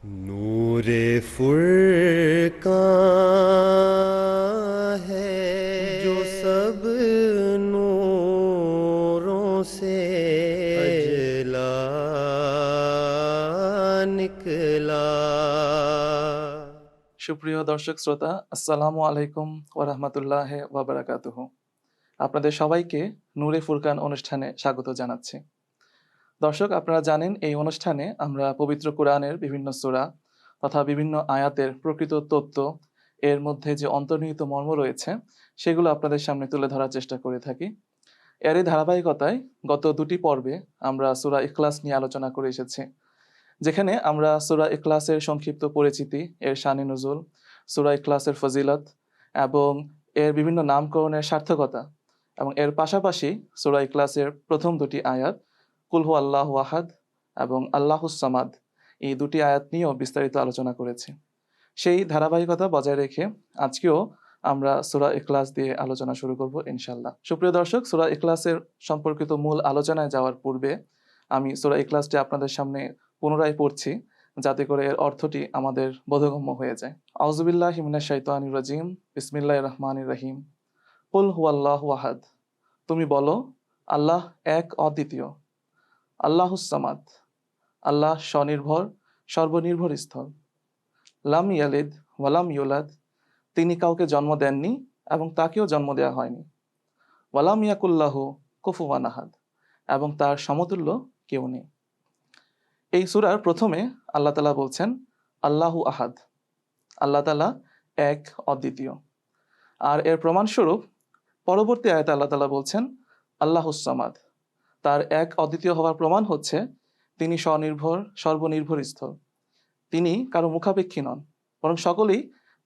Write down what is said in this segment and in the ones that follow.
नूरे फुरकान है जो सब नूरों से अजला निकला। সুপ্রিয় দর্শক শ্রোতা, আসসালামু আলাইকুম ওয়া রাহমাতুল্লাহি ওয়া বারাকাতুহু। আপনাদের সবাইকে নূরে ফুরকান অনুষ্ঠানে স্বাগত জানাচ্ছি। দর্শক, আপনারা জানেন এই অনুষ্ঠানে আমরা পবিত্র কোরআনের বিভিন্ন সূরা তথা বিভিন্ন আয়াতের প্রকৃত তত্ত্ব, এর মধ্যে যে অন্তর্নিহিত মর্ম রয়েছে সেগুলো আপনাদের সামনে তুলে ধরার চেষ্টা করে থাকি। এরই ধারাবাহিকতায় গত দুটি পর্বে আমরা সূরা ইখলাস নিয়ে আলোচনা করে এসেছি, যেখানে আমরা সূরা ইখলাসের সংক্ষিপ্ত পরিচিতি, এর শানে নুজুল, সূরা ইখলাসের ফজিলত এবং এর বিভিন্ন নামকরণের সার্থকতা এবং এর পাশাপাশি সূরা ইখলাসের প্রথম দুটি আয়াত কুল হু আল্লাহু আহাদ এবং আল্লাহুস সামাদ, এই দুটি আয়াত নিয়েও বিস্তারিত আলোচনা করেছি। সেই ধারাবাহিকতা বজায় রেখে আজকেও আমরা সূরা ইখলাস দিয়ে আলোচনা শুরু করব ইনশাআল্লাহ। সুপ্রিয় দর্শক, সূরা ইখলাসের সম্পর্কিত মূল আলোচনায় যাওয়ার পূর্বে আমি সূরা ইখলাসটি আপনাদের সামনে পুনরায় পড়ছি, যাতে করে এর অর্থটি আমাদের বোধগম্য হয়ে যায়। আউযুবিল্লাহি মিনাশ শাইতানির রাজিম, বিসমিল্লাহির রহমানির রহিম। কুল হুয়াল্লাহু আহাদ, তুমি বলো আল্লাহ এক অদ্বিতীয়। আল্লাহুস সামাদ, আল্লাহ স্বনির্ভর, সর্বনির্ভর স্থল। লাম ইয়ালিদ ওয়ালাম ইউলাদ, তিনি কাউকে জন্ম দেননি এবং তাকেও জন্ম দেওয়া হয়নি। ওয়ালাম ইয়াকুল্লাহু কুফুয়ান আহাদ, এবং তার সমতুল্য কেউ নেই। এই সূরার প্রথমে আল্লাহ তাআলা বলছেন আল্লাহু আহাদ, আল্লাহ তাআলা এক অদ্বিতীয়। আর এর প্রমাণস্বরূপ পরবর্তী আয়াতে আল্লাহ তাআলা বলছেন আল্লাহুস সামাদ, তার এক অদ্বিতীয় হওয়ার প্রমাণ হচ্ছে তিনি স্বনির্ভর, সর্বনির্ভর স্থল। তিনি কারো মুখাপেক্ষী নন, বরং সকলেই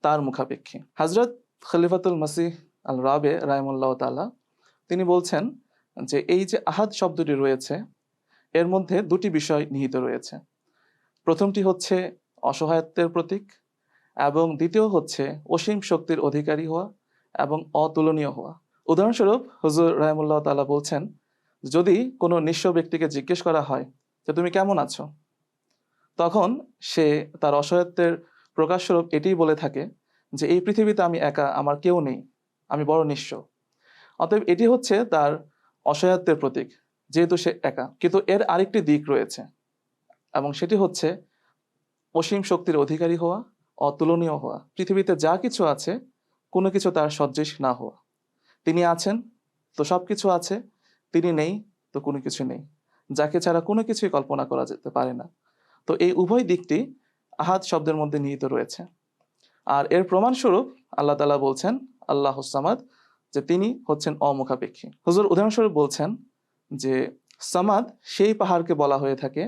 তার মুখাপেক্ষী। হযরত খলিফাতুল মসিহ আল রাবে রাহিমাহুল্লাহ তাআলা তিনি বলছেন যে এই যে আহাদ শব্দটি রয়েছে, এর মধ্যে দুটি বিষয় নিহিত রয়েছে। প্রথমটি হচ্ছে অসহায়ত্বের প্রতীক এবং দ্বিতীয় হচ্ছে অসীম শক্তির অধিকারী হওয়া এবং অতুলনীয় হওয়া। উদাহরণস্বরূপ হুজুর রাহিমাহুল্লাহ তাআলা বলছেন, যদি কোনো নিঃস্ব ব্যক্তিকে জিজ্ঞেস করা হয় যে তুমি কেমন আছো, তখন সে তার অসহায়ত্বের প্রকাশস্বরূপ এটিই বলে থাকে যে এই পৃথিবীতে আমি একা, আমার কেউ নেই, আমি বড় নিঃস্ব। অতএব এটি হচ্ছে তার অসহায়ত্বের প্রতীক, যেহেতু সে একা। কিন্তু এর আরেকটি দিক রয়েছে এবং সেটি হচ্ছে অসীম শক্তির অধিকারী হওয়া, অতুলনীয় হওয়া। পৃথিবীতে যা কিছু আছে কোনো কিছু তার সদৃশ না হওয়া। তিনি আছেন তো সব কিছু আছে, তিনি নেই তো কোনো কিছু নেই, যাকে ছাড়া কোনো কিছুই কল্পনা করা যেতে পারে না। তো এই উভয় দিকটি আহাদ শব্দের মধ্যে নিহিত রয়েছে। আর এর প্রমাণস্বরূপ আল্লাহ তাআলা বলছেন আল্লাহুস সামাদ, যে তিনি হচ্ছেন অমুখাপেক্ষী। হুজুর উদাহরণস্বরূপ বলছেন যে সামাদ সেই পাহাড়কে বলা হয়ে থাকে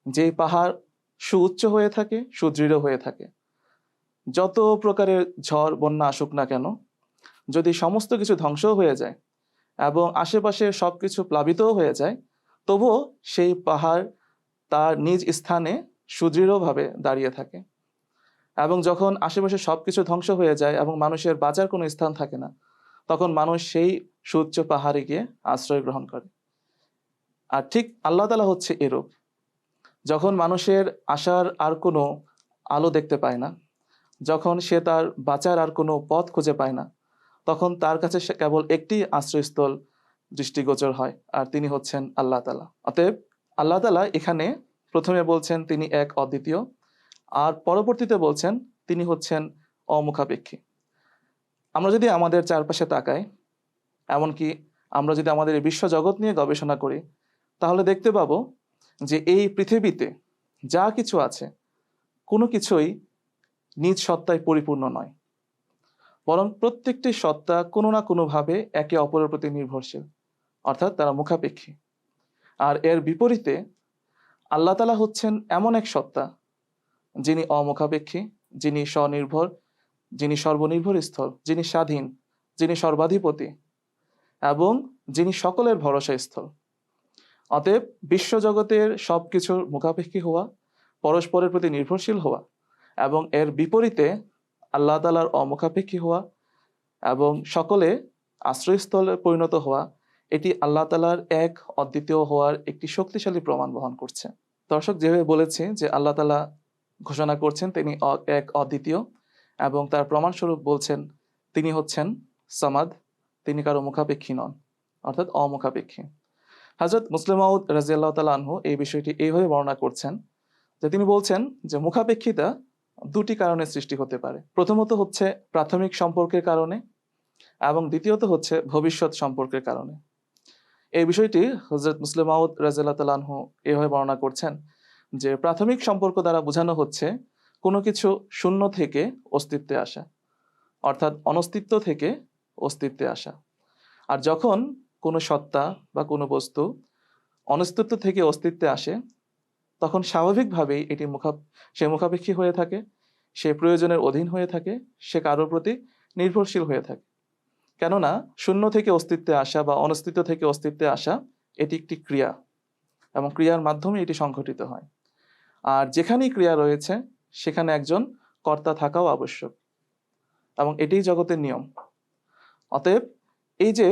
যেই পাহাড় সুউচ্চ হয়ে থাকে, সুদৃঢ় হয়ে থাকে। যত প্রকারের ঝড় বন্যা আসুক না কেন, যদি সমস্ত কিছু ধ্বংস হয়ে যায় এবং আশেপাশে সবকিছু প্লাবিতও হয়ে যায়, তবুও সেই পাহাড় তার নিজ স্থানে সুদৃঢ়ভাবে দাঁড়িয়ে থাকে। এবং যখন আশেপাশে সবকিছু ধ্বংস হয়ে যায় এবং মানুষের বাঁচার কোনো স্থান থাকে না, তখন মানুষ সেই সুউচ্চ পাহাড়ে গিয়ে আশ্রয় গ্রহণ করে। আর ঠিক আল্লাহ তাআলা হচ্ছে এরূপ। যখন মানুষের আশার আর কোনো আলো দেখতে পায় না, যখন সে তার বাঁচার আর কোনো পথ খুঁজে পায় না, তখন তার কাছে সে কেবল একটি আশ্রয়স্থল দৃষ্টিগোচর হয়, আর তিনি হচ্ছেন আল্লাহ তাআলা। অতএব আল্লাহ তাআলা এখানে প্রথমে বলছেন তিনি এক অদ্বিতীয়, আর পরবর্তীতে বলছেন তিনি হচ্ছেন অমুখাপেক্ষী। আমরা যদি আমাদের চারপাশে তাকাই, এমনকি আমরা যদি আমাদের এই বিশ্বজগৎ নিয়ে গবেষণা করি, তাহলে দেখতে পাবো যে এই পৃথিবীতে যা কিছু আছে কোনো কিছুই নিজ সত্তায় পরিপূর্ণ নয়, বরং প্রত্যেকটি সত্তা কোনো না কোনোভাবে একে অপরের প্রতি নির্ভরশীল, অর্থাৎ তারা মুখাপেক্ষী। আর এর বিপরীতে আল্লাহ তাআলা হচ্ছেন এমন এক সত্তা যিনি অমুখাপেক্ষী, যিনি স্বনির্ভর, যিনি সর্বনির্ভর স্থল, যিনি স্বাধীন, যিনি সর্বাধিপতি এবং যিনি সকলের ভরসা স্থল। অতএব বিশ্বজগতের সবকিছুর মুখাপেক্ষী হওয়া, পরস্পরের প্রতি নির্ভরশীল হওয়া এবং এর বিপরীতে আল্লাহ তাআলার অমুখাপেক্ষী হওয়া এবং সকলে আশ্রয়স্থলে পরিণত হওয়া, এটি আল্লাহ তাআলার এক অদ্বিতীয় হওয়ার একটি শক্তিশালী প্রমাণ বহন করছে। দর্শক, যেভাবে বলেছি যে আল্লাহ তাআলা ঘোষণা করছেন তিনি এক অদ্বিতীয়, এবং তার প্রমাণস্বরূপ বলছেন তিনি হচ্ছেন সামাদ, তিনি কারো মুখাপেক্ষী নন, অর্থাৎ অমুখাপেক্ষী। হযরত মুসলিম মাউদ রাদিয়াল্লাহু তাআলা আনহু এই বিষয়টি এইভাবে বর্ণনা করছেন যে তিনি বলছেন যে মুখাপেক্ষিতা দুটি কারণে সৃষ্টি হতে পারে। প্রথমত হচ্ছে প্রাথমিক সম্পর্কের কারণে, এবং দ্বিতীয়ত হচ্ছে ভবিষ্যৎ সম্পর্কের কারণে। এই বিষয়টি হযরত মুসলিম মাউদ রাদিয়াল্লাহু তাআলা আনহু এভাবে বর্ণনা করছেন যে প্রাথমিক সম্পর্ক দ্বারা বোঝানো হচ্ছে কোনো কিছু শূন্য থেকে অস্তিত্বে আসা, অর্থাৎ অনস্তিত্ব থেকে অস্তিত্বে আসা। আর যখন কোনো সত্তা বা কোনো বস্তু অনস্তিত্ব থেকে অস্তিত্বে আসে, তখন স্বাভাবিকভাবেই এটি সে মুখাপেক্ষী হয়ে থাকে, সে প্রয়োজনের অধীন হয়ে থাকে, সে কারোর প্রতি নির্ভরশীল হয়ে থাকে। কেননা শূন্য থেকে অস্তিত্বে আসা বা অনস্তিত্ব থেকে অস্তিত্বে আসা এটি একটি ক্রিয়া, এবং ক্রিয়ার মাধ্যমে এটি সংঘটিত হয়। আর যেখানেই ক্রিয়া রয়েছে সেখানে একজন কর্তা থাকাও আবশ্যক, এবং এটিই জগতের নিয়ম। অতএব এই যে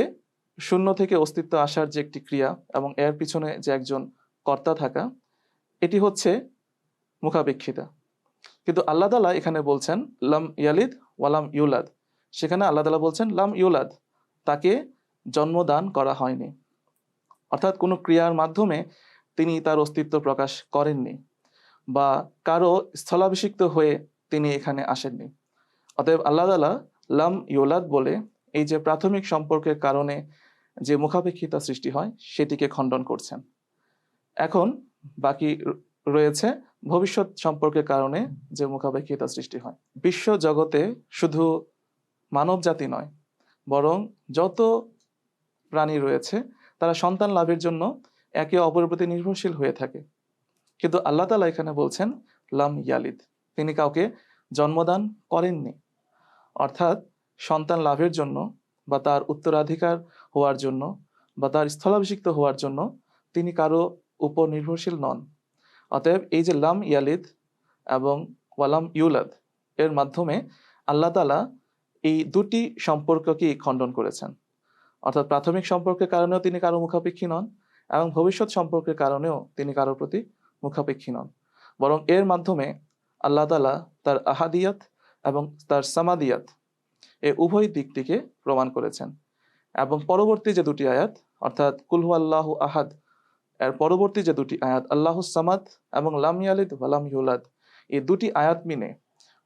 শূন্য থেকে অস্তিত্ব আসার যে একটি ক্রিয়া এবং এর পিছনে যে একজন কর্তা থাকা, এটি হচ্ছে মুখাপেক্ষিতা। কিন্তু আল্লাহ তাআলা এখানে বলছেন লাম ইয়ালিদ ওয়ালাম ইউলাদ, সেখানে আল্লাহ তাআলা বলছেন লাম ইউলাদ, তাকে জন্মদান করা হয়নি, অর্থাৎ কোনো ক্রিয়ার মাধ্যমে তিনি তার অস্তিত্ব প্রকাশ করেননি, বা কারো স্থলাভিষিক্ত হয়ে তিনি এখানে আসেননি। অতএব আল্লাহ তাআলা লাম ইউলাদ বলে এই যে প্রাথমিক সম্পর্কের কারণে যে মুখাপেক্ষিতা সৃষ্টি হয় সেটিকে খণ্ডন করছেন। এখন বাকি রয়েছে ভবিষ্যৎ সম্পর্কের কারণে যে মুখাপেক্ষিতা সৃষ্টি হয়। বিশ্ব জগতে শুধু মানব জাতি নয়, বরং যত প্রাণী রয়েছে তারা সন্তান লাভের জন্য একে অপরের প্রতি নির্ভরশীল হয়ে থাকে। কিন্তু আল্লাহ তাআলা এখানে বলছেন লাম ইয়ালিদ, তিনি কাউকে জন্মদান করেননি, অর্থাৎ সন্তান লাভের জন্য বা তার উত্তরাধিকার হওয়ার জন্য বা তার স্থলাভিষিক্ত হওয়ার জন্য তিনি কারো উপর নির্ভরশীল নন। অতএব এই যে লাম ইয়ালিদ এবং ওয়ালাম ইউলাদ, এর মাধ্যমে আল্লাহ তাআলা এই দুটি সম্পর্ককেই খণ্ডন করেছেন, অর্থাৎ প্রাথমিক সম্পর্কের কারণেও তিনি কারো মুখাপেক্ষী নন, এবং ভবিষ্যৎ সম্পর্কের কারণেও তিনি কারোর প্রতি মুখাপেক্ষী নন। বরং এর মাধ্যমে আল্লাহ তাআলা তার আহাদিয়াত এবং তার সামাদিয়াত এই উভয় দিকটিকে প্রমাণ করেছেন। এবং পরবর্তী যে দুটি আয়াত, অর্থাৎ কুল হুয়াল্লাহু আহাদ এর পরবর্তী যে দুটি আয়াত আল্লাহুস সামাদ এবং লাম ইয়ালিদ ওয়ালাম ইউলাদ, এই দুটি আয়াত মিলে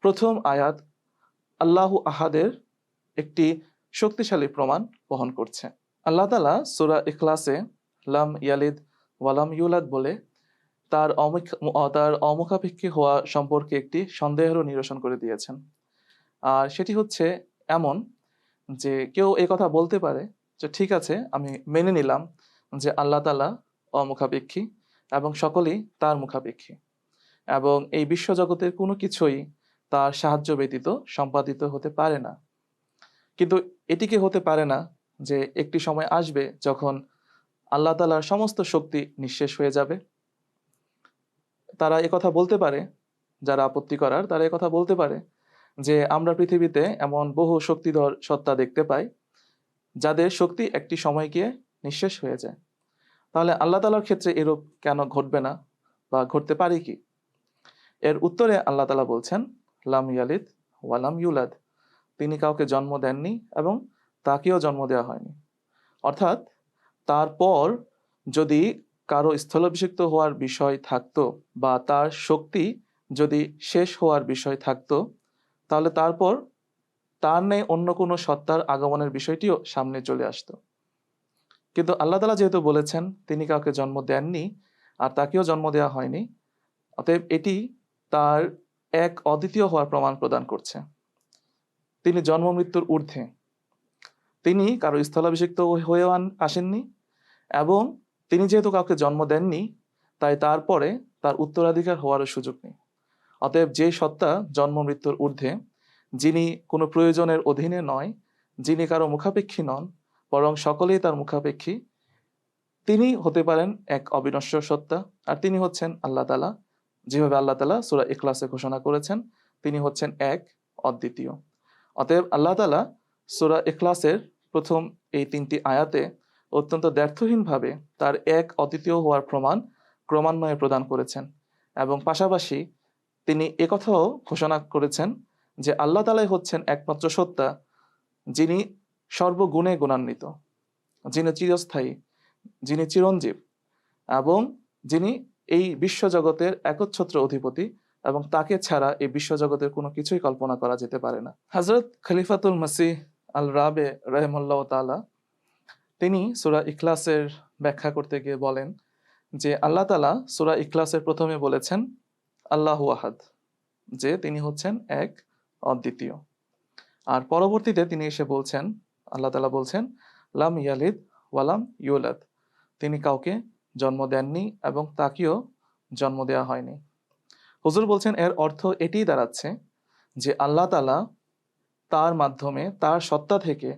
প্রথম আয়াত আল্লাহু আহাদের একটি শক্তিশালী প্রমাণ বহন করছে। আল্লাহ তাআলা সূরা ইখলাসে লাম ইয়ালিদ ওয়ালাম ইউলাদ বলে তার অমুখাপেক্ষী হওয়া সম্পর্কে একটি সন্দেহেরও নিরসন করে দিয়েছেন। আর সেটি হচ্ছে এমন যে কেউ এই কথা বলতে পারে যে ঠিক আছে, আমি মেনে নিলাম যে আল্লাহ তাআলা অমুখাপেক্ষী এবং সকলেই তার মুখাপেক্ষী, এবং এই বিশ্বজগতের কোনো কিছুই তার সাহায্য ব্যতীত সম্পাদিত হতে পারে না। কিন্তু এটিকে হতে পারে না যে একটি সময় আসবে যখন আল্লাহ তাআলার সমস্ত শক্তি নিঃশেষ হয়ে যাবে। তারা একথা বলতে পারে, যারা আপত্তি করার তারা একথা বলতে পারে যে আমরা পৃথিবীতে এমন বহু শক্তিধর সত্তা দেখতে পাই যাদের শক্তি একটি সময় গিয়ে নিঃশেষ হয়ে যায়। তাহলে আল্লাহ তাআলার ক্ষেত্রে এরূপ কেন ঘটবে না বা ঘটতে পারে কি? এর উত্তরে আল্লাহ তাআলা বলছেন লাম ইয়ালিদ ওয়ালাম ইউলাদ, তিনি কাউকে জন্ম দেননি এবং তাকেও জন্ম দেওয়া হয়নি। অর্থাৎ তারপর যদি কারো স্থলাভিষিক্ত হওয়ার বিষয় থাকতো বা তার শক্তি যদি শেষ হওয়ার বিষয় থাকতো, তাহলে তারপর তার নেই অন্য কোনো সত্তার আগমনের বিষয়টিও সামনে চলে আসতো। কিন্তু আল্লাহ তাআলা যেহেতু বলেছেন তিনি কাউকে জন্ম দেননি আর তাকেও জন্ম দেওয়া হয়নি, অতএব এটি তার এক অদ্বিতীয় হওয়ার প্রমাণ প্রদান করছে। তিনি জন্ম মৃত্যুর ঊর্ধ্বে, তিনি কারো স্থলাভিষিক্ত হয়েও আসেননি, এবং তিনি যেহেতু কাউকে জন্ম দেননি তাই তারপরে তার উত্তরাধিকার হওয়ারও সুযোগ নেই। অতএব যে সত্তা জন্ম মৃত্যুর ঊর্ধ্বে, যিনি কোনো প্রয়োজনের অধীনে নয়, যিনি কারো মুখাপেক্ষী নন বরং সকলেই তার মুখাপেক্ষী, তিনি হতে পারেন এক অবিনশ্বর সত্তা, আর তিনি হচ্ছেন আল্লাহ তাআলা। যেভাবে আল্লাহ তাআলা সূরা ইখলাসে ঘোষণা করেছেন তিনি হচ্ছেন এক অদ্বিতীয়। অতএব আল্লাহ তাআলা সূরা ইখলাসের প্রথম এই 3টি আয়াতে অত্যন্ত দ্ব্যর্থহীনভাবে তার এক অদ্বিতীয় হওয়ার প্রমাণ ক্রমান্বয়ে প্রদান করেছেন, এবং পাশাপাশি তিনি একথাও ঘোষণা করেছেন যে আল্লাহ তাআলাই হচ্ছেন একমাত্র সত্তা, যিনি সর্বগুণে গুণান্বিত, যিনি চিরস্থায়ী, যিনি চিরঞ্জীব এবং যিনি এই বিশ্বজগতের একচ্ছত্র অধিপতি, এবং তাকে ছাড়া এই বিশ্বজগতের কোনো কিছুই কল্পনা করা যেতে পারে না। হযরত খলিফাতুল মসিহ আল রাবে রাহিমাহুল্লাহ তাআলা তিনি সূরা ইখলাসের ব্যাখ্যা করতে গিয়ে বলেন যে আল্লাহ তাআলা সূরা ইখলাসের প্রথমে বলেছেন আল্লাহু আহাদ, যে তিনি হচ্ছেন এক, অদ্বিতীয়। আর পরবর্তীতে তিনি এসে বলছেন, আল্লাহ তাআলা বলছেন লাম ইয়ালিদ ওয়ালাম ইউলাদ, তিনি কাউকে জন্ম দেননি এবং তাকেও জন্ম দেওয়া হয়নি। হুজুর বলছেন এর অর্থ এটিই দাঁড়াচ্ছে যে আল্লাহ তাআলা তার মাধ্যমে, তার সত্তা থেকে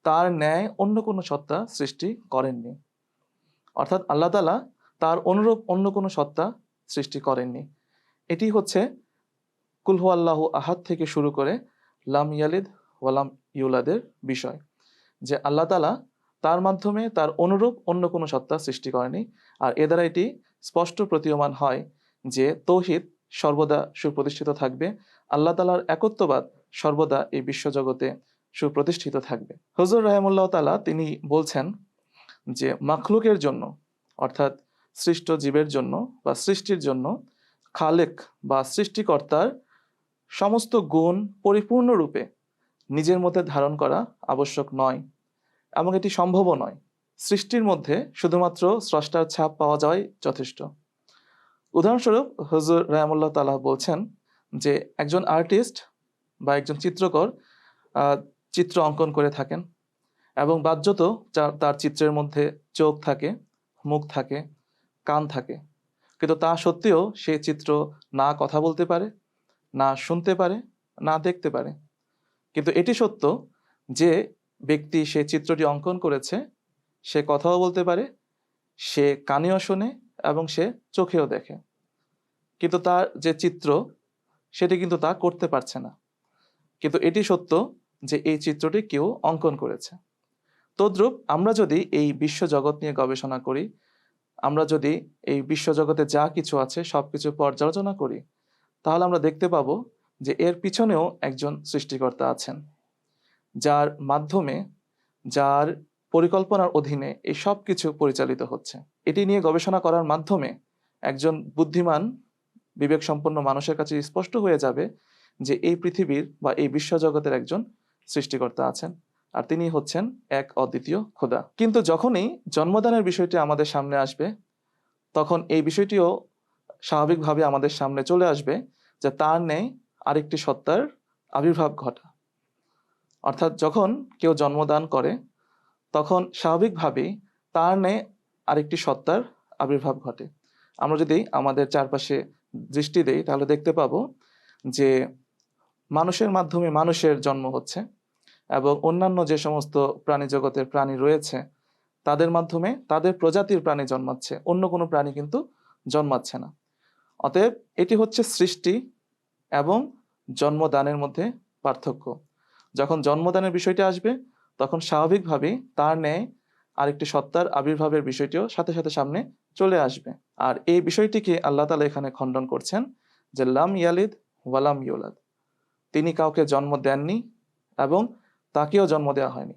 তার ন্যায় অন্য কোনো সত্তা সৃষ্টি করেননি। অর্থাৎ আল্লাহ তাআলা তার অনুরূপ অন্য কোনো সত্তা সৃষ্টি করেননি। এটি হচ্ছে কুল হুয়াল্লাহু আহাদ থেকে শুরু করে লাম ইয়ালিদ ওয়ালাম ইউলাদের বিষয়, যে আল্লাহ তাআলা তার মাধ্যমে তার অনুরূপ অন্য কোনো সত্তা সৃষ্টি করেনি। আর এ দ্বারা এটি স্পষ্ট প্রতীয়মান হয় যে তৌহিদ সর্বদা সুপ্রতিষ্ঠিত থাকবে, আল্লাহ তাআলার একত্ববাদ সর্বদা এই বিশ্বজগতে সুপ্রতিষ্ঠিত থাকবে। হুজুর রাহিমাহুল্লাহ তাআলা তিনি বলছেন যে মাখলুকের জন্য, অর্থাৎ সৃষ্ট জীবের জন্য বা সৃষ্টির জন্য খালেক বা সৃষ্টিকর্তার সমস্ত গুণ পরিপূর্ণরূপে নিজের মধ্যে ধারণ করা আবশ্যক নয়, এবং এটি সম্ভবও নয়। সৃষ্টির মধ্যে শুধুমাত্র স্রষ্টার ছাপ পাওয়া যাওয়াই যথেষ্ট। উদাহরণস্বরূপ হুজুর রাহিমাহুল্লাহ তাআলা বলছেন যে একজন আর্টিস্ট বা একজন চিত্রকর চিত্র অঙ্কন করে থাকেন, এবং বাহ্যত তার চিত্রের মধ্যে চোখ থাকে, মুখ থাকে, কান থাকে, কিন্তু তা সত্ত্বেও সে চিত্র না কথা বলতে পারে, না শুনতে পারে, না দেখতে পারে। কিন্তু এটি সত্য যে ব্যক্তি সে চিত্রটি অঙ্কন করেছে সে কথাও বলতে পারে, সে কানেও শোনে এবং সে চোখেও দেখে, কিন্তু তার যে চিত্র সেটি কিন্তু তা করতে পারছে না। কিন্তু এটি সত্য যে এই চিত্রটি কেউ অঙ্কন করেছে। তদ্রূপ আমরা যদি এই বিশ্বজগৎ নিয়ে গবেষণা করি, আমরা যদি এই বিশ্বজগতে যা কিছু আছে সবকিছু পর্যালোচনা করি, তাহলে আমরা দেখতে পাবো যে এর পিছনেও একজন সৃষ্টিকর্তা আছেন, যার মাধ্যমে, যার পরিকল্পনার অধীনে এই সব কিছু পরিচালিত হচ্ছে। এটি নিয়ে গবেষণা করার মাধ্যমে একজন বুদ্ধিমান, বিবেক সম্পন্ন মানুষের কাছে স্পষ্ট হয়ে যাবে যে এই পৃথিবীর বা এই বিশ্বজগতের একজন সৃষ্টিকর্তা আছেন, আর তিনি হচ্ছেন এক অদ্বিতীয় খোদা। কিন্তু যখনই জন্মদানের বিষয়টি আমাদের সামনে আসবে, তখন এই বিষয়টিও স্বাভাবিকভাবে আমাদের সামনে চলে আসবে যে তার নেই আরেকটি সত্তার আবির্ভাব ঘটা। অর্থাৎ যখন কেউ জন্মদান করে তখন স্বাভাবিকভাবেই তার নেই আরেকটি সত্তার আবির্ভাব ঘটে। আমরা যদি আমাদের চারপাশে দৃষ্টি দেই তাহলে দেখতে পাবো যে মানুষের মাধ্যমে মানুষের জন্ম হচ্ছে, এবং অন্যান্য যে সমস্ত প্রাণী জগতের প্রাণী রয়েছে তাদের মাধ্যমে তাদের প্রজাতির প্রাণী জন্মাচ্ছে, অন্য কোনো প্রাণী কিন্তু জন্মাচ্ছে না। অতএব এটি হচ্ছে সৃষ্টি এবং জন্মদানের মধ্যে পার্থক্য। যখন জন্মদানের বিষয়টি আসবে তখন স্বাভাবিকভাবেই তার ন্যায় আরেকটি সত্তার আবির্ভাবের বিষয়টিও সাথে সাথে সামনে চলে আসবে। আর এই বিষয়টিকে আল্লাহ তাআলা এখানে খণ্ডন করছেন যে লাম ইয়ালিদ ওয়ালাম ইউলাদ, তিনি কাউকে জন্ম দেননি এবং তাকেও জন্ম দেওয়া হয়নি।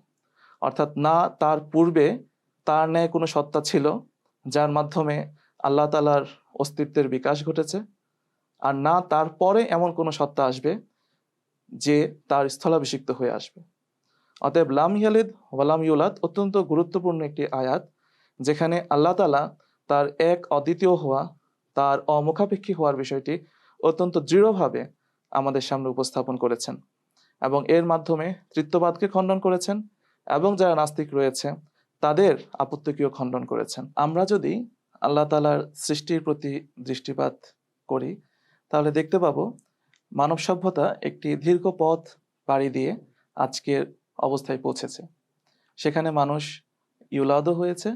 অর্থাৎ না তার পূর্বে তার ন্যায় কোনো সত্তা ছিল যার মাধ্যমে আল্লাহ তাআলার অস্তিত্বের বিকাশ ঘটেছে, আর না তারপরে এমন কোনো সত্তা আসবে যে তার স্থলাভিষিক্ত হয়ে আসবে। অতএব লাম ইয়ালিদ ওয়ালাম ইউলাদ অত্যন্ত গুরুত্বপূর্ণ একটি আয়াত, যেখানে আল্লাহ তাআলা তার এক অদ্বিতীয় হওয়া, তার অমুখাপেক্ষী হওয়ার বিষয়টি অত্যন্ত দৃঢ়ভাবে আমাদের সামনে উপস্থাপন করেছেন, এবং এর মাধ্যমে তৃতীয়বাদকে খণ্ডন করেছেন, এবং যারা নাস্তিক রয়েছে তাদের আপত্তিকেও খণ্ডন করেছেন। আমরা যদি আল্লাহ তাআলার সৃষ্টির প্রতি দৃষ্টিপাত করি তাহলে দেখতে পাবো মানব সভ্যতা একটি দীর্ঘ পথ পাড়ি দিয়ে আজকের অবস্থায় পৌঁছেছে। সেখানে মানুষ ইউলাদও হয়েছে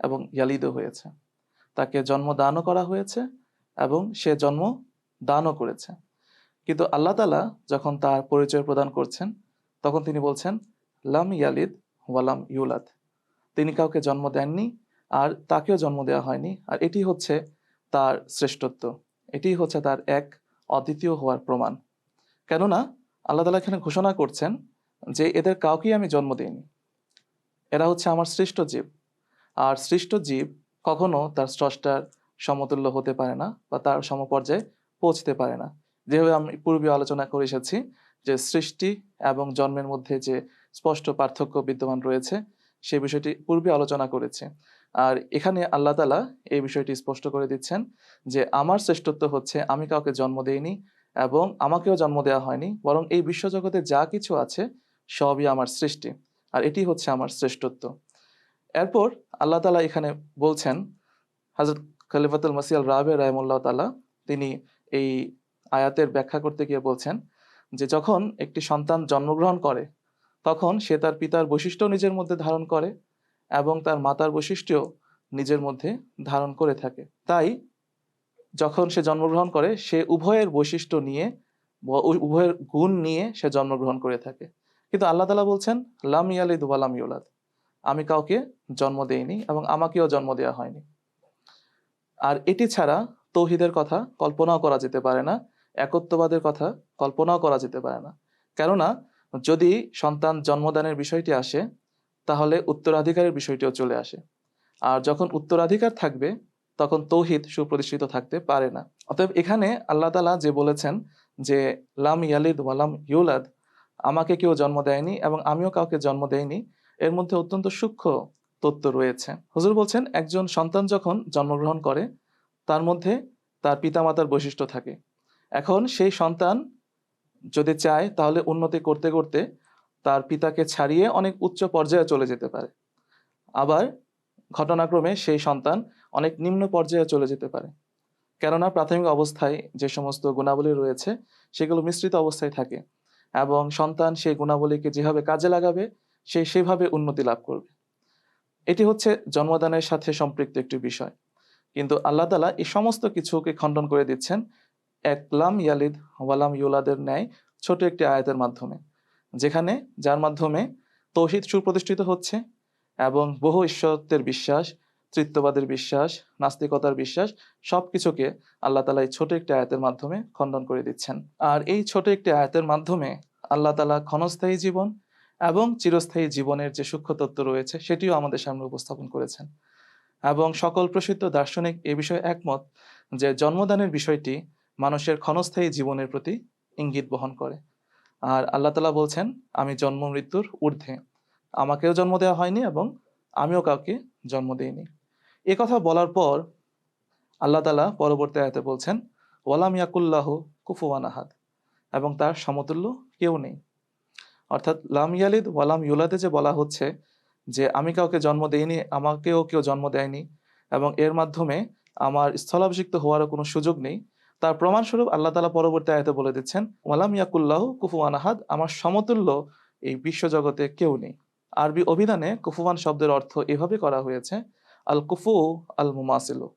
এবং ইয়ালিদও হয়েছে, তাকে জন্মদানও করা হয়েছে এবং সে জন্ম দানও করেছে। কিন্তু আল্লাহ তাআলা যখন তার পরিচয় প্রদান করছেন তখন তিনি বলছেন লাম ইয়ালিদ ওয়ালাম ইউলাদ, তিনি কাউকে জন্ম দেননি আর তাকেও জন্ম দেওয়া হয়নি। আর এটি হচ্ছে তার শ্রেষ্ঠত্ব, এটি হচ্ছে তার এক অদ্বিতীয় হওয়ার প্রমাণ। কেননা আল্লাহ তাআলা এখানে ঘোষণা করছেন যে এদের কাউকেই আমি জন্ম দেইনি, এরা হচ্ছে আমার সৃষ্ট জীব। আর সৃষ্ট জীব কখনো তার স্রষ্টার সমতুল্য হতে পারে না বা তার সমপর্যায়ে পৌঁছতে পারে না। যেভাবে আমি পূর্বে আলোচনা করে এসেছি যে সৃষ্টি এবং জন্মের মধ্যে যে স্পষ্ট পার্থক্য বিদ্যমান রয়েছে, সেই বিষয়টি পূর্বে আলোচনা করেছে। আর এখানে আল্লাহ তাআলা এই বিষয়টি স্পষ্ট করে দিচ্ছেন যে আমার শ্রেষ্ঠত্ব হচ্ছে আমি কাউকে জন্ম দেইনি এবং আমাকেও জন্ম দেওয়া হয়নি, বরং এই বিশ্বজগতে যা কিছু আছে সবই আমার সৃষ্টি, আর এটি হচ্ছে আমার শ্রেষ্ঠত্ব। এরপর আল্লাহ তাআলা এখানে বলছেন, হযরত খলিফাতুল মসিহ আল রাবি রাহিমাহুল্লাহ তাআলা তিনি এই আয়াতের ব্যাখ্যা করতে গিয়ে বলছেন যে যখন একটি সন্তান জন্মগ্রহণ করে তখন সে তার পিতার বৈশিষ্ট্য নিজের মধ্যে ধারণ করে এবং তার মাতার বৈশিষ্ট্য নিজের মধ্যে ধারণ করে থাকে। তাই যখন সে জন্মগ্রহণ করে সে উভয়ের বৈশিষ্ট্য নিয়ে উভয়ের গুণ নিয়ে সে জন্মগ্রহণ করে থাকে। কিন্তু আল্লাহ তাআলা বলছেন লাম ইয়ালিদ ওয়া লাম ইউলাদ, আমি কাউকে জন্ম দেইনি এবং আমাকেও জন্ম দেওয়া হয়নি। আর এটি ছাড়া তৌহিদের কথা কল্পনাও করা যেতে পারে না, একত্ববাদের কথা কল্পনাও করা যেতে পারে না। কেননা যদি সন্তান জন্মদানের বিষয়টি আসে তাহলে উত্তরাধিকারের বিষয়টিও চলে আসে, আর যখন উত্তরাধিকার থাকবে তখন তৌহিদ সুপ্রতিষ্ঠিত থাকতে পারে না। অতএব এখানে আল্লাহ তাআলা যে বলেছেন যে লাম ইয়ালিদ ওয়া লাম ইউলাদ, আমাকে কেউ জন্ম দেয়নি এবং আমিও কাউকে জন্ম দেইনি, এর মধ্যে অত্যন্ত সূক্ষ্ম তত্ত্ব রয়েছে। হুজুর বলছেন একজন সন্তান যখন জন্মগ্রহণ করে তার মধ্যে তার পিতামাতার বৈশিষ্ট্য থাকে। এখন সেই সন্তান যদি চায় তাহলে উন্নতি করতে করতে তার পিতাকে ছাড়িয়ে অনেক উচ্চ পর্যায়ে চলে যেতে পারে, আবার ঘটনাক্রমে সেই সন্তান অনেক নিম্ন পর্যায়ে চলে যেতে পারে। কেননা প্রাথমিক অবস্থায় যে সমস্ত গুণাবলী রয়েছে সেগুলো মিশ্রিত অবস্থায় থাকে এবং সন্তান সেই গুণাবলীকে যেভাবে কাজে লাগাবে সে সেভাবে উন্নতি লাভ করবে। এটি হচ্ছে জন্মদানের সাথে সম্পৃক্ত একটি বিষয়। কিন্তু আল্লাহ তাআলা এই সমস্ত কিছুকে খণ্ডন করে দিচ্ছেন এক লাম ইয়ালিদ ওয়ালাম ইউলাদের ন্যায় ছোট একটি আয়াতের মাধ্যমে, যেখানে যার মাধ্যমে তৌহিদ সুপ্রতিষ্ঠিত হচ্ছে এবং বহু ঈশ্বরত্বের বিশ্বাস, তৃত্ববাদের বিশ্বাস, নাস্তিকতার বিশ্বাস সবকিছুকে আল্লাহ তাআলা এই ছোট একটি আয়াতের মাধ্যমে খণ্ডন করে দিচ্ছেন। আর এই ছোট একটি আয়াতের মাধ্যমে আল্লাহ তাআলা ক্ষণস্থায়ী জীবন এবং চিরস্থায়ী জীবনের যে সূক্ষ্ম তত্ত্ব রয়েছে সেটিও আমাদের সামনে উপস্থাপন করেছেন। এবং সকল প্রসিদ্ধ দার্শনিক এ বিষয়ে একমত যে জন্মদানের বিষয়টি মানুষের ক্ষণস্থায়ী জীবনের প্রতি ইঙ্গিত বহন করে। আর আল্লাহ তাআলা বলছেন আমি জন্ম মৃত্যুর ঊর্ধ্বে, আমাকেও জন্ম দেওয়া হয়নি এবং আমিও কাউকে জন্ম দেইনি। এ কথা বলার পর আল্লাহ তাআলা পরবর্তী আয়াতে বলছেন ওয়ালাম ইয়াকুল্লাহু কুফুয়ান আহাদ, এবং তার সমতুল্য কেউ নেই। অর্থাৎ লাম ইয়ালিদ ওয়ালাম ইউলাদে যে বলা হচ্ছে যে আমি কাউকে জন্ম দেইনি, আমাকেও কেউ জন্ম দেয়নি এবং এর মাধ্যমে আমার স্থলাভিষিক্ত হওয়ারও কোনো সুযোগ নেই, তার প্রমাণস্বরূপ আল্লাহ তাআলা পরবর্তী আয়াতে বলে দিচ্ছেন ওয়ালাম ইয়াকুল্লাহু কুফুয়ান আহাদ, আমার সমতুল্য এই বিশ্বজগতে কেউ নেই। আরবি অভিধানে কুফুয়ান শব্দের অর্থ এভাবে করা হয়েছে আল কুফু আল মুমাসিলু,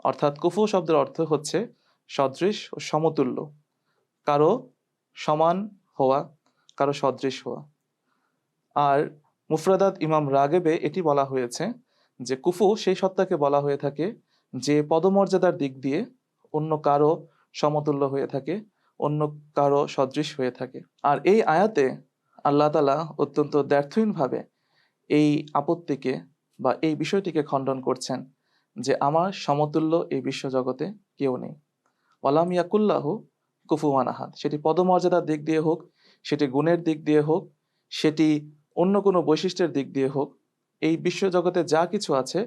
অর্থাৎ কুফু শব্দের অর্থ হচ্ছে সদৃশ ও সমতুল্য, কারো সমান হওয়া, কারো সদৃশ হওয়া। আর মুফরাদাত ইমাম রাগেবে এটি বলা হয়েছে যে কুফু সেই সত্তাকে বলা হয়ে থাকে যে পদমর্যাদার দিক দিয়ে অন্য কারো সমতুল্য হয়ে থাকে, অন্য কারো সদৃশ হয়ে থাকে। আর এই আয়াতে আল্লাহ তাআলা অত্যন্ত দ্ব্যর্থহীনভাবে এই আপত্তিকে বা এই বিষয়টিকে খণ্ডন করছেন যে আমার সমতুল্য এই বিশ্বজগতে কেউ নেই। ওয়ালাম ইয়াকুল্লাহু কুফুয়ান আহাদ, সেটি পদমর্যাদার দিক দিয়ে হোক, সেটি গুণের দিক দিয়ে হোক, সেটি অন্য কোনো বৈশিষ্ট্যের দিক দিয়ে হোক, এই বিশ্বজগতে যা কিছু আছে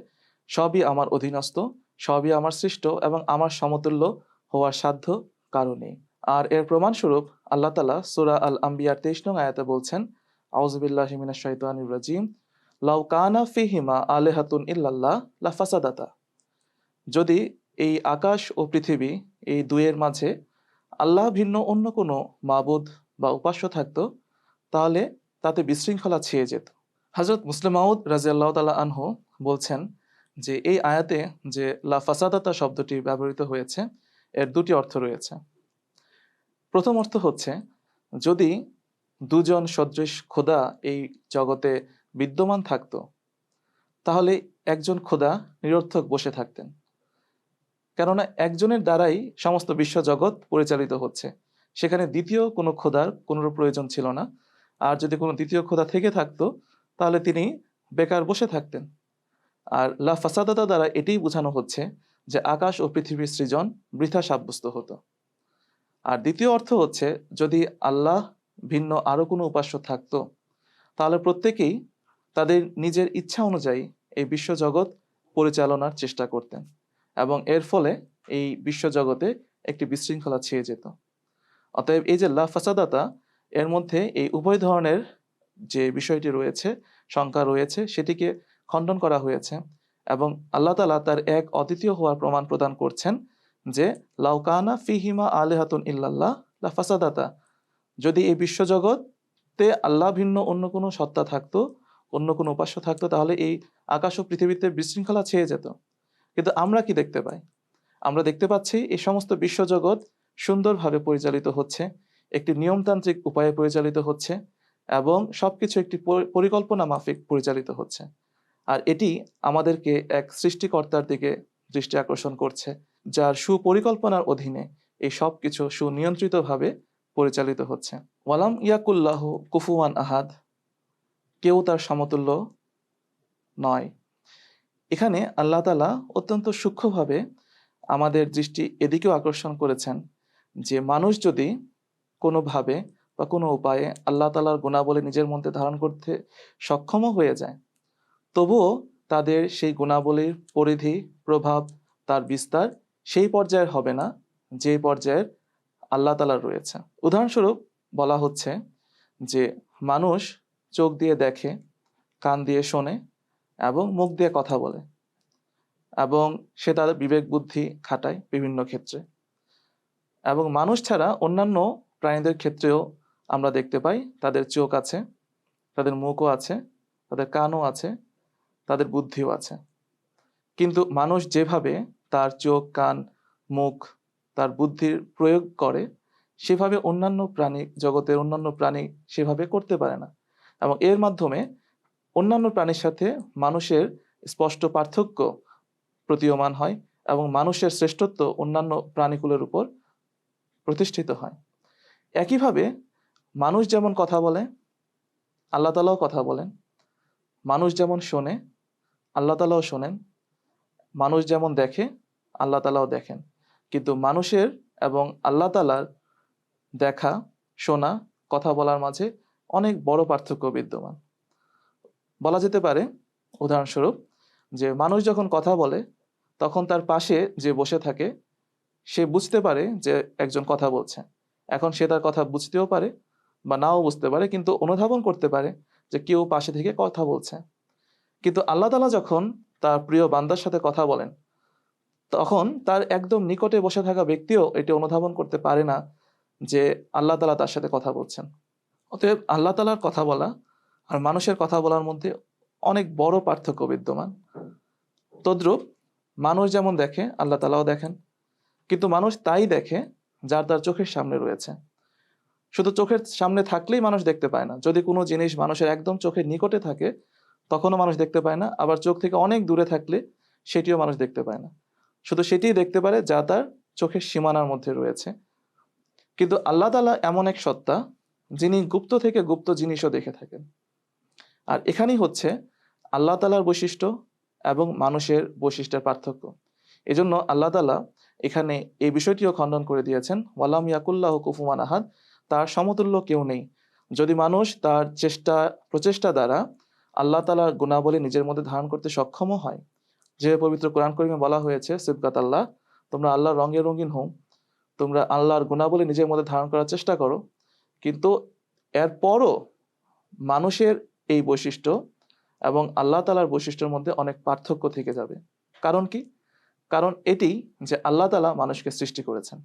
সবই আমার অধীনস্থ, সবই আমার সৃষ্ট এবং আমার সমতুল্য হওয়ার সাধ্য কারো নেই। আর এর প্রমাণস্বরূপ আল্লাহ তাআলা সূরা আল আম্বিয়ার 23 নং আয়াতে বলছেন আউযু বিল্লাহি মিনাশ শাইতানির রাজিম লাউ কানা ফিহিমা আলিহাতুন ইল্লাল্লাহ লাফাসাদাতা, যদি এই আকাশ ও পৃথিবী এই দুয়ের মাঝে আল্লাহ ভিন্ন অন্য কোনো মাবুদ বা উপাস্য থাকতো তাহলে তাতে বিশৃঙ্খলা ছেয়ে যেত। হযরত মুসলিম মাউদ রাদিয়াল্লাহু তাআলা আনহু বলছেন যে এই আয়াতে যে লা ফাসাদাতা শব্দটি ব্যবহৃত হয়েছে এর দুটি অর্থ রয়েছে। প্রথম অর্থ হচ্ছে যদি দুজন সদৃশ খোদা এই জগতে বিদ্যমান থাকতো তাহলে একজন খোদা নিরর্থক বসে থাকতেন, কেননা একজনের দ্বারাই সমস্ত বিশ্বজগৎ পরিচালিত হচ্ছে। সেখানে দ্বিতীয় কোনো খোদার কোনোরূপ প্রয়োজন ছিল না। আর যদি কোনো দ্বিতীয় খোদা থেকে থাকতো তাহলে তিনি বেকার বসে থাকতেন। আর লা ফাসাদাতা দ্বারা এটাই বোঝানো হচ্ছে যে আকাশ ও পৃথিবীর সৃজন বৃথা সাব্যস্ত হতো। আর দ্বিতীয় অর্থ হচ্ছে, যদি আল্লাহ ভিন্ন আরো কোনো উপাস্য থাকতো তাহলে প্রত্যেকেই তাদের নিজের ইচ্ছা অনুযায়ী এই বিশ্বজগৎ পরিচালনার চেষ্টা করতেন এবং এর ফলে এই বিশ্বজগতে একটি বিশৃঙ্খলা ছেয়ে যেত। অতএব এই যে লা ফাসাদাতা, এর মধ্যে এই উভয় ধরনের যে বিষয়টি রয়েছে, শঙ্কা রয়েছে, সেটিকে খণ্ডন করা হয়েছে এবং আল্লাহ তাআলা তার এক অদ্বিতীয় হওয়ার প্রমাণ প্রদান করছেন যে লাউকানা ফিহিমা আলিহাতুন ইল্লাল্লাহ লা ফাসাদাতা, যদি এই বিশ্বজগতে আল্লাহ ভিন্ন অন্য কোনো সত্তা থাকতো, অন্য কোনো উপাস্য থাকতো, তাহলে এই আকাশ ও পৃথিবীতে বিশৃঙ্খলা ছেয়ে যেত। কিন্তু আমরা কি দেখতে পাই? আমরা দেখতে পাচ্ছি এই সমস্ত বিশ্বজগৎ সুন্দরভাবে পরিচালিত হচ্ছে, একটি নিয়মতান্ত্রিক উপায়ে পরিচালিত হচ্ছে এবং সবকিছু একটি পরিকল্পনা মাফিক পরিচালিত হচ্ছে। আর এটি আমাদেরকে এক সৃষ্টিকর্তার দিকে দৃষ্টি আকর্ষণ করছে, যার সুপরিকল্পনার অধীনে এই সব কিছু সুনিয়ন্ত্রিতভাবে পরিচালিত হচ্ছে। ওয়ালাম ইয়াকুল্লাহু কুফুয়ান আহাদ, কেউ তার সমতুল্য নয়। এখানে আল্লাহ তাআলা অত্যন্ত সূক্ষ্মভাবে আমাদের দৃষ্টি এদিকেও আকর্ষণ করেছেন যে মানুষ যদি কোনোভাবে বা কোনো উপায়ে আল্লাহ তাআলার গুণাবলী নিজের মধ্যে ধারণ করতে সক্ষমও হয়ে যায়, তবুও তাদের সেই গুণাবলীর পরিধি, প্রভাব, তার বিস্তার সেই পর্যায়ের হবে না যে পর্যায়ের আল্লাহ তাআলার রয়েছে। উদাহরণস্বরূপ বলা হচ্ছে যে মানুষ চোখ দিয়ে দেখে, কান দিয়ে শোনে এবং মুখ দিয়ে কথা বলে এবং সে তার বিবেক বুদ্ধি খাটায় বিভিন্ন ক্ষেত্রে। এবং মানুষ ছাড়া অন্যান্য প্রাণীদের ক্ষেত্রেও আমরা দেখতে পাই তাদের চোখ আছে, তাদের মুখও আছে, তাদের কানও আছে, তাদের বুদ্ধিও আছে। কিন্তু মানুষ যেভাবে তার চোখ, কান, মুখ, তার বুদ্ধির প্রয়োগ করে, সেভাবে অন্যান্য প্রাণী জগতের অন্যান্য প্রাণী সেভাবে করতে পারে না। এবং এর মাধ্যমে অন্যান্য প্রাণীর সাথে মানুষের স্পষ্ট পার্থক্য প্রতীয়মান হয় এবং মানুষের শ্রেষ্ঠত্ব অন্যান্য প্রাণীকুলের উপর প্রতিষ্ঠিত হয়। একইভাবে মানুষ যেমন কথা বলে, আল্লাহ তাআলাও কথা বলেন। মানুষ যেমন শোনে, আল্লাহ তাআলাও শোনেন। মানুষ যেমন দেখে, আল্লাহ তাআলাও দেখেন। কিন্তু মানুষের এবং আল্লাহ তাআলার দেখা, শোনা, কথা বলার মাঝে অনেক বড় পার্থক্য বিদ্যমান। বলা যেতে পারে উদাহরণস্বরূপ যে মানুষ যখন কথা বলে তখন তার পাশে যে বসে থাকে সে বুঝতে পারে যে একজন কথা বলছে। এখন সে তার কথা বুঝতেও পারে বা নাও বুঝতে পারে, কিন্তু অনুধাবন করতে পারে যে কেউ পাশে থেকে কথা বলছে। কিন্তু আল্লাহ তাআলা যখন তার প্রিয় বান্দার সাথে কথা বলেন, তখন তার একদম নিকটে বসে থাকা ব্যক্তিও এটি অনুধাবন করতে পারে না যে আল্লাহ তাআলা তার সাথে কথা বলছেন। অতএব আল্লাহ তাআলার কথা বলা আর মানুষের কথা বলার মধ্যে অনেক বড় পার্থক্য বিদ্যমান। তদ্রূপ মানুষ যেমন দেখে, আল্লাহ তাআলাও দেখেন। কিন্তু মানুষ তাই দেখে যার তার চোখের সামনে রয়েছে। শুধু চোখের সামনে থাকলেই মানুষ দেখতে পায় না। যদি কোনো জিনিস মানুষের একদম চোখের নিকটে থাকে তখনও মানুষ দেখতে পায় না। আবার চোখ থেকে অনেক দূরে থাকলে সেটিও মানুষ দেখতে পায় না। শুধু সেটিই দেখতে পারে যা তার চোখের সীমানার মধ্যে রয়েছে। কিন্তু আল্লাহ তাআলা এমন এক সত্তা যিনি গুপ্ত থেকে গুপ্ত জিনিসও দেখে থাকেন। আর এখানেই হচ্ছে আল্লাহ তাআলার বৈশিষ্ট্য এবং মানুষের বৈশিষ্ট্যের পার্থক্য। এজন্য আল্লাহ তাআলা এখানে এই বিষয়টিও খণ্ডন করে দিয়েছেন, ওয়ালাম ইয়াকুল্লাহু কুফুয়ান আহাদ, তার সমতুল্য কেউ নেই। যদি মানুষ তার প্রচেষ্টা দ্বারা আল্লাহ তাআলার গুণাবলী নিজের মধ্যে ধারণ করতে সক্ষমও হয়, যে পবিত্র কোরআন কারীমে বলা হয়েছে সিবগাত আল্লাহ, তোমরা আল্লাহর রঙে রঙিন হও, তোমরা আল্লাহর গুণাবলী নিজের মধ্যে ধারণ করার চেষ্টা করো, কিন্তু এরপরও মানুষের এই বৈশিষ্ট্য এবং আল্লাহ তাআলার বৈশিষ্ট্যের মধ্যে অনেক পার্থক্য থেকে যাবে। কারণ কি? কারণ এটি যে আল্লাহ তাআলা মানুষকে সৃষ্টি করেছেন,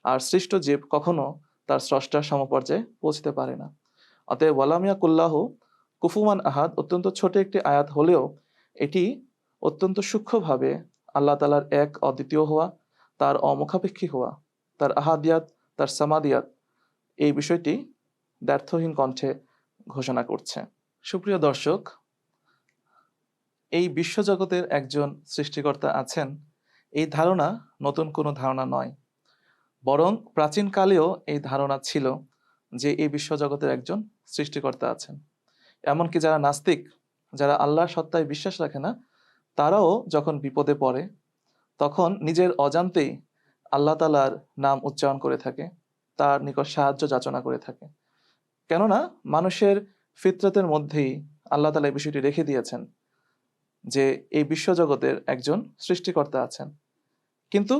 আর সৃষ্ট জীব কখনো তার স্রষ্টার সমপর্যায়ে পৌঁছতে পারে না। অতএব ওয়ালাম ইয়াকুল্লাহু কুফুয়ান আহাদ অত্যন্ত ছোট একটি আয়াত হলেও এটি অত্যন্ত সূক্ষ্মভাবে আল্লাহ তাআলার এক অদ্বিতীয় হওয়া, তার অমুখাপেক্ষী হওয়া, তার আহাদিয়াত, তার সামাদিয়াত, এই বিষয়টি দ্ব্যর্থহীন কণ্ঠে ঘোষণা করছে। সুপ্রিয় দর্শক, এই বিশ্বজগতের একজন সৃষ্টিকর্তা আছেন, এই ধারণা নতুন কোনো ধারণা নয়, বরং প্রাচীনকালেও এই ধারণা ছিল যে এই বিশ্বজগতের একজন সৃষ্টিকর্তা আছেন। এমনকি যারা নাস্তিক, যারা আল্লাহর সত্তায় বিশ্বাস রাখে না, তারাও যখন বিপদে পড়ে তখন নিজের অজান্তেই আল্লাহ তাআলার নাম উচ্চারণ করে থাকে, তার নিকট সাহায্য যাচনা করে থাকে। কেননা মানুষের ফিতরতের মধ্যেই আল্লাহ তাআলা এই বিষয়টি রেখে দিয়েছেন যে এই বিশ্বজগতের একজন সৃষ্টিকর্তা আছেন। কিন্তু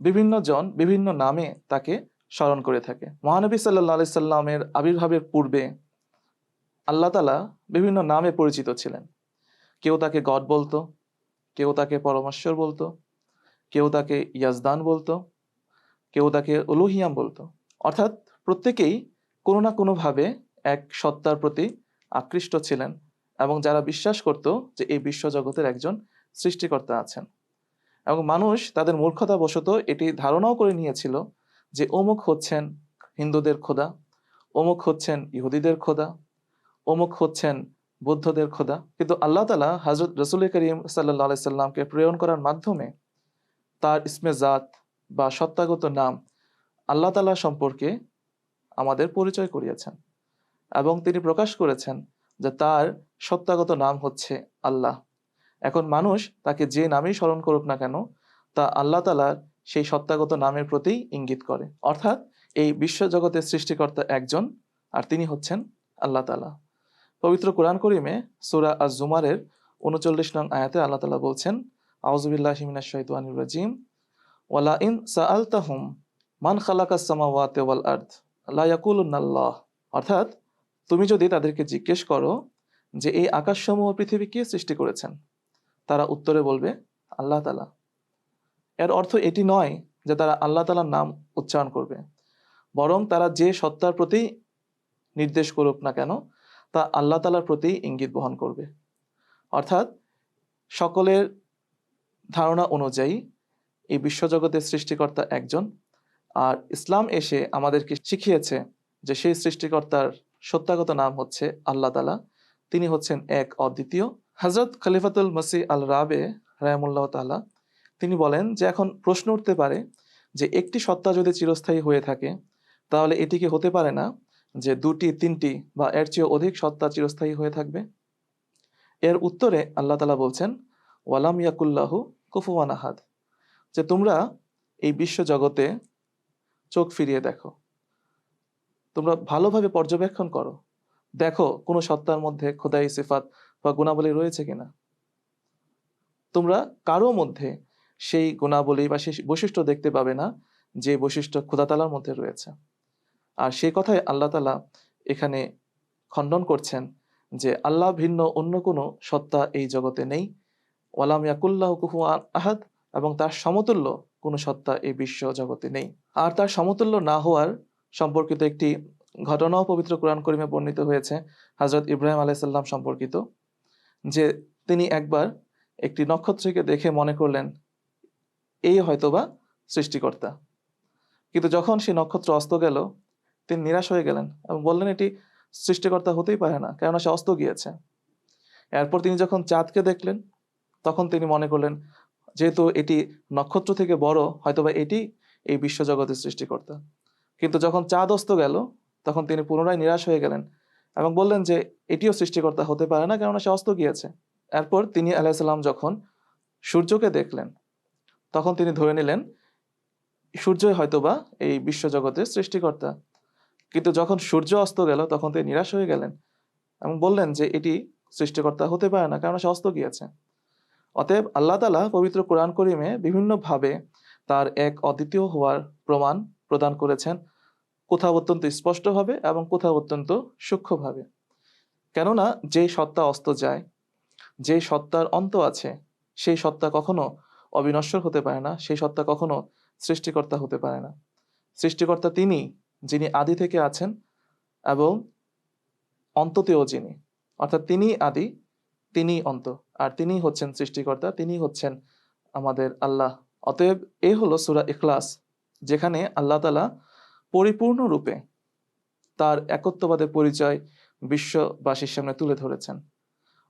বিভিন্ন জন বিভিন্ন নামে তাকে স্মরণ করে থাকে। মহানবী সাল্লাল্লাহু আলাইহি সাল্লামের আবির্ভাবের পূর্বে আল্লাহ তাআলা বিভিন্ন নামে পরিচিত ছিলেন। কেউ তাকে গড বলতো, কেউ তাকে পরমেশ্বর বলতো, কেউ তাকে ইয়াজদান বলতো, কেউ তাকে উলুহিয়াম বলতো। অর্থাৎ প্রত্যেকেই কোনো না কোনোভাবে এক সত্তার প্রতি আকৃষ্ট ছিলেন এবং যারা বিশ্বাস করত যে এই বিশ্বজগতের একজন সৃষ্টিকর্তা আছেন। এবং মানুষ তাদের মূর্খতাবশত এটি ধারণাও করে নিয়েছিল যে অমুক হচ্ছেন হিন্দুদের খোদা, অমুক হচ্ছেন ইহুদিদের খোদা, অমুক হচ্ছেন বৌদ্ধদের খোদা। কিন্তু আল্লাহ তাআলা হযরত রাসূল করিম সাল্লাল্লাহু আলাইহি সাল্লামকে প্রেরণ করার মাধ্যমে তার ইসমে জাত বা সত্তাগত নাম আল্লাহ তাআলা সম্পর্কে আমাদের পরিচয় করিয়েছেন এবং তিনি প্রকাশ করেছেন যে তার সত্তাগত নাম হচ্ছে আল্লাহ। এখন মানুষ তাকে যে নামেই স্মরণ করুক না কেন, তা আল্লাহ তাআলার সেই সত্তাগত নামের প্রতি ইঙ্গিত করে। অর্থাৎ এই বিশ্বজগতের সৃষ্টিকর্তা একজন, আর তিনি হচ্ছেন আল্লাহ তাআলা। পবিত্র কোরআন করিমে সূরা আজ-জুমারের ৩৯ নং আয়াতে আল্লাহ তাআলা বলছেন, আউযু বিল্লাহি মিনাশ শাইতানির রাজিম, ওয়ালা ইন সাআলতাহুম মান খালাকাস সামাওয়াতি ওয়াল আরদ লা ইয়াকুলুনাল্লাহ। অর্থাৎ তুমি যদি তাদেরকে জিজ্ঞেস করো যে এই আকাশসমূহ পৃথিবী কে সৃষ্টি করেছেন, তারা উত্তরে বলবে আল্লাহ তাআলা। এর অর্থ এটি নয় যে তারা আল্লাহ তাআলার নাম উচ্চারণ করবে, বরং তারা যে সত্তার প্রতি নির্দেশ করুক না কেন তা আল্লাহ তাআলার প্রতি ইঙ্গিত বহন করবে। অর্থাৎ সকলের ধারণা অনুযায়ী এই বিশ্বজগতের সৃষ্টিকর্তা একজন, আর ইসলাম এসে আমাদেরকে শিখিয়েছে যে সেই সৃষ্টিকর্তার সত্যাগত নাম হচ্ছে আল্লাহ তাআলা। তিনি হচ্ছেন এক অদ্বিতীয়। হযরত খলিফাতুল মসিহ আল রাবে রাহিমাহুল্লাহ তাআলা তিনি বলেন যে এখন প্রশ্ন উঠতে পারে যে একটি সত্তা যদি চিরস্থায়ী হয়ে থাকে, তাহলে এটি কি হতে পারে না যে দুটি, তিনটি বা এর চেয়ে অধিক সত্তা চিরস্থায়ী হয়ে থাকবে? এর উত্তরে আল্লাহ তাআলা বলছেন, ওয়ালাম ইয়াকুল্লাহু কুফুয়ান আহাদ, যে তোমরা এই বিশ্ব জগতে চোখ ফিরিয়ে দেখো, তোমরা ভালোভাবে পর্যবেক্ষণ করো, দেখো কোন সত্তার মধ্যে খোদাই সিফাত বা গুণাবলী রয়েছে কিনা। তোমরা কারো মধ্যে সেই গুণাবলী বা সেই বৈশিষ্ট্য দেখতে পাবে না যে বৈশিষ্ট্য খোদা তাআলার মধ্যে রয়েছে। আর সেই কথাই আল্লাহ তাআলা এখানে খণ্ডন করছেন যে আল্লাহ ভিন্ন অন্য কোনো সত্তা এই জগতে নেই, ওয়ালাম ইয়াকুল্লাহু কুফুয়ান আহাদ, এবং তার সমতুল্য কোনো সত্তা এই বিশ্ব জগতে নেই। আর তার সমতুল্য না হওয়ার সম্পর্কিত একটি ঘটনাও পবিত্র কোরআন করিমে বর্ণিত হয়েছে হযরত ইব্রাহিম আলাইহিস সালাম সম্পর্কিত, যে তিনি একবার একটি নক্ষত্রকে দেখে মনে করলেন এই হয়তোবা সৃষ্টিকর্তা। কিন্তু যখন সেই নক্ষত্র অস্ত গেল, তিনি নিরাশ হয়ে গেলেন এবং বললেন এটি সৃষ্টিকর্তা হতেই পারে না, কেননা সে অস্ত গিয়েছে। এরপর তিনি যখন চাঁদকে দেখলেন, তখন তিনি মনে করলেন যেহেতু এটি নক্ষত্র থেকে বড়, হয়তোবা এটি এই বিশ্বজগতের সৃষ্টিকর্তা। কিন্তু যখন চাঁদ অস্ত গেল, তখন তিনি পুনরায় নিরাশ হয়ে গেলেন এবং বললেন যে এটিও সৃষ্টিকর্তা হতে পারে না, কেননা সে অস্ত গিয়েছে। এরপর তিনি আলাইহিস সালাম যখন সূর্যকে দেখলেন, তখন তিনি ধরে নিলেন সূর্যই হয়তোবা এই বিশ্বজগতের সৃষ্টিকর্তা। কিন্তু যখন সূর্য অস্ত গেল, তখন তিনি নিরাশ হয়ে গেলেন এবং বললেন যে এটি সৃষ্টিকর্তা হতে পারে না, কারণ সে অস্ত গিয়েছে। অতএব আল্লাহ তাআলা পবিত্র কোরআন করিমে বিভিন্নভাবে তার এক অদ্বিতীয় হওয়ার প্রমাণ প্রদান করেছেন, কোথাও অত্যন্ত স্পষ্টভাবে এবং কোথাও অত্যন্ত সূক্ষ্মভাবে। কেননা যে সত্তা অস্ত যায়, যে সত্তার অন্ত আছে, সেই সত্তা কখনো অবিনশ্বর হতে পারে না, সেই সত্তা কখনো সৃষ্টিকর্তা হতে পারে না। সৃষ্টিকর্তা তিনি, যিনি আদি থেকে আছেন এবং অন্ততেও যিনি, অর্থাৎ তিনি আদি, তিনি অন্ত, আর তিনি হচ্ছেন সৃষ্টিকর্তা, তিনি হচ্ছেন আমাদের আল্লাহ। অতএব এই হলো সূরা ইখলাস, যেখানে আল্লাহ তাআলা পরিপূর্ণরূপে তার একত্ববাদের পরিচয় বিশ্ববাসীর সামনে তুলে ধরেছেন।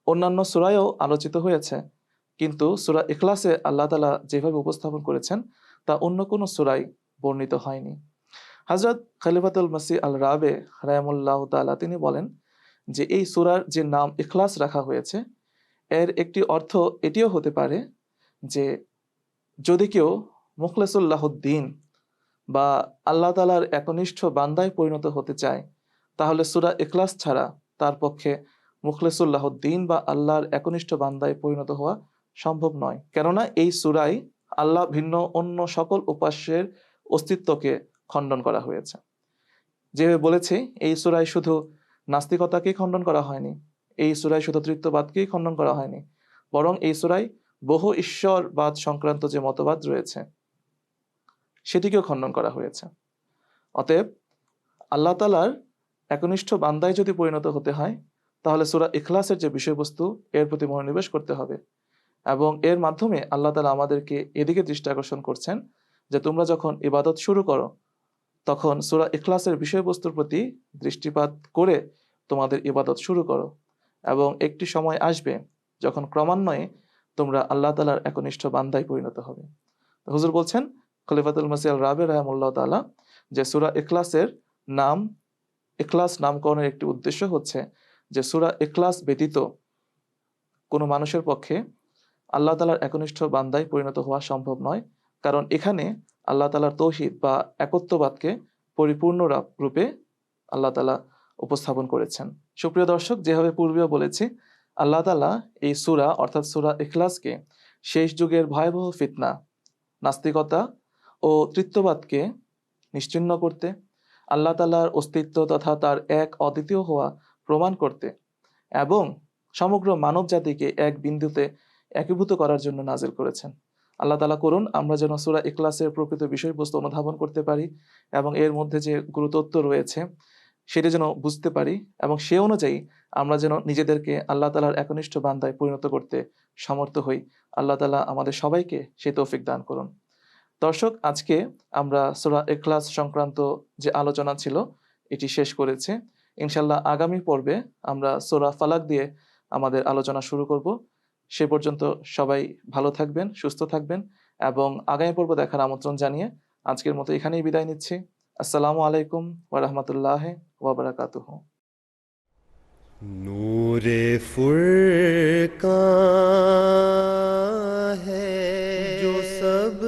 অন্যান্য সূরায়ও আলোচিত হয়েছে কিন্তু সূরা ইখলাসে আল্লাহ তাআলা যেভাবে উপস্থাপন করেছেন তা অন্য কোনো সূরায় বর্ণিত হয়নি। হযরত খলিফাতুল মসিহ আল রাবে রাহিমাহুল্লাহু তাআলা তিনি বলেন যে এই সূরার যে নাম ইখলাস রাখা হয়েছে এর একটি অর্থ এটিও হতে পারে যে যদি কেউ মুখলেসুল্লাহদ্দিন বা আল্লাহ তাআলার একনিষ্ঠ বান্দায় পরিণত হতে চায় তাহলে সূরা ইখলাস ছাড়া তার পক্ষে মুখলেসুল্লাহদ্দিন বা আল্লাহর একনিষ্ঠ বান্দায় পরিণত হওয়া সম্ভব নয়। কেননা এই সূরায় আল্লাহ ভিন্ন অন্য সকল উপাস্যের অস্তিত্বকে খণ্ডন করা হয়েছে। যেভাবে বলেছে এই সূরায় শুধু নাস্তিকতাকেই খণ্ডন করা হয়নি, এই সূরায় শুধু তৃতীয়বাদকেই খণ্ডন করা হয়নি, বরং এই সূরায় বহু ঈশ্বরবাদ সংক্রান্ত যে মতবাদ রয়েছে সেটিকেও খণ্ডন করা হয়েছে। অতএব আল্লাহ তাআলার একনিষ্ঠ বান্দায় যদি পরিণত হতে হয় তাহলে সূরা ইখলাসের যে বিষয়বস্তু এর প্রতি মনোনিবেশ করতে হবে এবং এর মাধ্যমে আল্লাহ তাআলা আমাদেরকে এদিকে দৃষ্টি আকর্ষণ করছেন যে তোমরা যখন ইবাদত শুরু করো তখন সূরা ইখলাসের বিষয়বস্তুর প্রতি দৃষ্টিপাত করে তোমাদের ইবাদত শুরু করো এবং একটি সময় আসবে যখন ক্রমান্বয়ে তোমরা আল্লাহ তাআলার একনিষ্ঠ বান্দায় পরিণত হবে। তো হুজুর বলছেন খলিফাতুল মসিহ আল রাবে রাহিমাহুল্লাহু তাআলা যে সূরা ইখলাসের নাম ইখলাস নামকরণের একটি উদ্দেশ্য হচ্ছে যে সূরা ইখলাস ব্যতীত কোনো মানুষের পক্ষে আল্লাহ তাআলার একনিষ্ঠ বান্দায় পরিণত হওয়া সম্ভব নয়, কারণ এখানে আল্লাহ তাআলার তৌহিদ বা একত্ববাদকে পরিপূর্ণ রূপে আল্লাহ তাআলা উপস্থাপন করেছেন। সুপ্রিয় দর্শক, যেভাবে পূর্বেও বলেছি আল্লাহ তাআলা এই সূরা অর্থাৎ সূরা ইখলাসকে শেষ যুগের ভয়াবহ ফিতনা, নাস্তিকতা ও তৃতীয়বাদকে নিশ্চিহ্ন করতে, আল্লাহ তাআলার অস্তিত্ব তথা তার এক অদ্বিতীয় হওয়া প্রমাণ করতে এবং সমগ্র মানব জাতিকে এক বিন্দুতে একীভূত করার জন্য নাজিল করেছেন। আল্লাহ তাআলা করুন আমরা যেন সূরা ইখলাসের প্রকৃত বিষয়বস্তু অনুধাবন করতে পারি এবং এর মধ্যে যে গুরুতত্ত্ব রয়েছে সেটা যেন বুঝতে পারি এবং সে অনুযায়ী আমরা যেন নিজেদেরকে আল্লাহ তাআলার একনিষ্ঠ বান্দায় পরিণত করতে সমর্থ হই। আল্লাহ তাআলা আমাদের সবাইকে সেই তৌফিক দান করুন। দর্শক, আজকে আমরা সূরা ইখলাস সংক্রান্ত যে আলোচনা ছিল এটি শেষ করেছি। ইনশাআল্লাহ আগামী পর্বে আমরা সূরা ফালাক দিয়ে আমাদের আলোচনা শুরু করব। সে পর্যন্ত সবাই ভালো থাকবেন, সুস্থ থাকবেন এবং আগামী পর্ব দেখার আমন্ত্রণ জানিয়ে আজকের মতো এখানেই বিদায় নিচ্ছি। আসসালামু আলাইকুম ওয়া রাহমাতুল্লাহি ওয়া বারাকাতুহু। नूरे फुरकान है जो सब